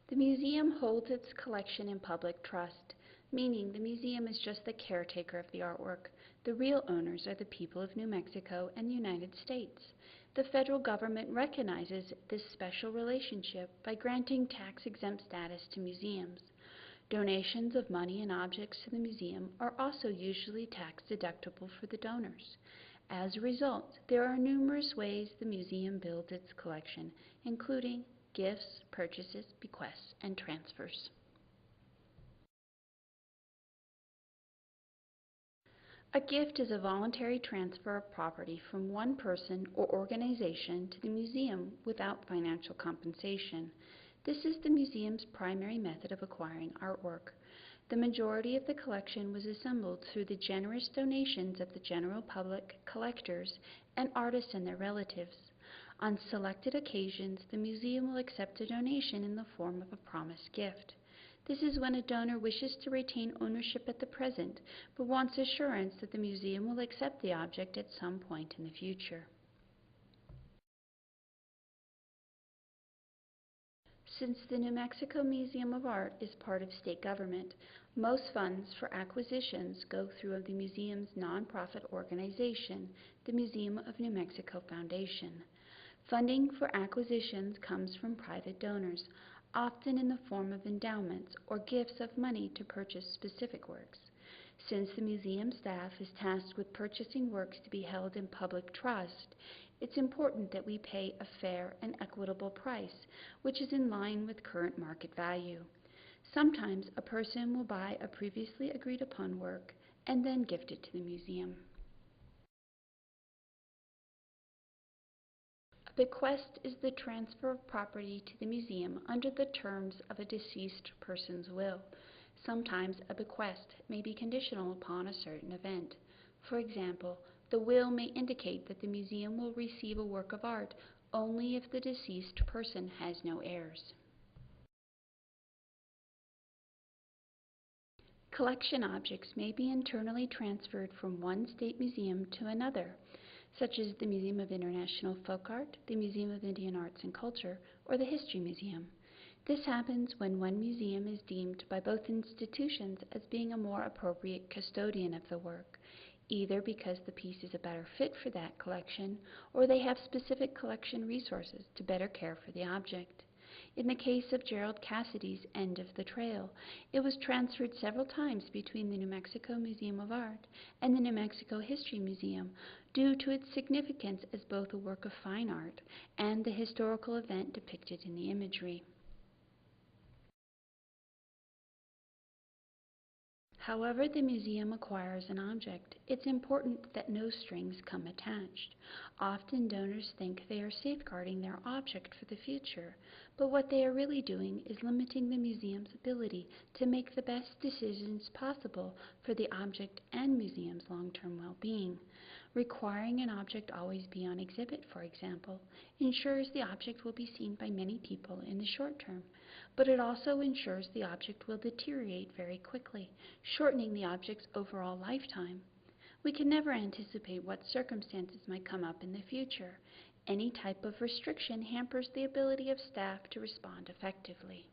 The museum holds its collection in public trust, meaning the museum is just the caretaker of the artwork. The real owners are the people of New Mexico and the United States. The federal government recognizes this special relationship by granting tax-exempt status to museums. Donations of money and objects to the museum are also usually tax-deductible for the donors. As a result, there are numerous ways the museum builds its collection, including gifts, purchases, bequests, and transfers. A gift is a voluntary transfer of property from one person or organization to the museum without financial compensation. This is the museum's primary method of acquiring artwork. The majority of the collection was assembled through the generous donations of the general public, collectors, and artists and their relatives. On selected occasions, the museum will accept a donation in the form of a promised gift. This is when a donor wishes to retain ownership at the present, but wants assurance that the museum will accept the object at some point in the future. Since the New Mexico Museum of Art is part of state government, most funds for acquisitions go through the museum's nonprofit organization, the Museum of New Mexico Foundation. Funding for acquisitions comes from private donors, often in the form of endowments or gifts of money to purchase specific works. Since the museum staff is tasked with purchasing works to be held in public trust, it's important that we pay a fair and equitable price, which is in line with current market value. Sometimes a person will buy a previously agreed upon work and then gift it to the museum. A bequest is the transfer of property to the museum under the terms of a deceased person's will. Sometimes a bequest may be conditional upon a certain event. For example, the will may indicate that the museum will receive a work of art only if the deceased person has no heirs. Collection objects may be internally transferred from one state museum to another, such as the Museum of International Folk Art, the Museum of Indian Arts and Culture, or the History Museum. This happens when one museum is deemed by both institutions as being a more appropriate custodian of the work, either because the piece is a better fit for that collection or they have specific collection resources to better care for the object. In the case of Gerald Cassidy's End of the Trail, it was transferred several times between the New Mexico Museum of Art and the New Mexico History Museum due to its significance as both a work of fine art and the historical event depicted in the imagery. However the museum acquires an object, it's important that no strings come attached. Often donors think they are safeguarding their object for the future, but what they are really doing is limiting the museum's ability to make the best decisions possible for the object and museum's long-term well-being. Requiring an object always be on exhibit, for example, ensures the object will be seen by many people in the short term, but it also ensures the object will deteriorate very quickly, shortening the object's overall lifetime. We can never anticipate what circumstances might come up in the future. Any type of restriction hampers the ability of staff to respond effectively.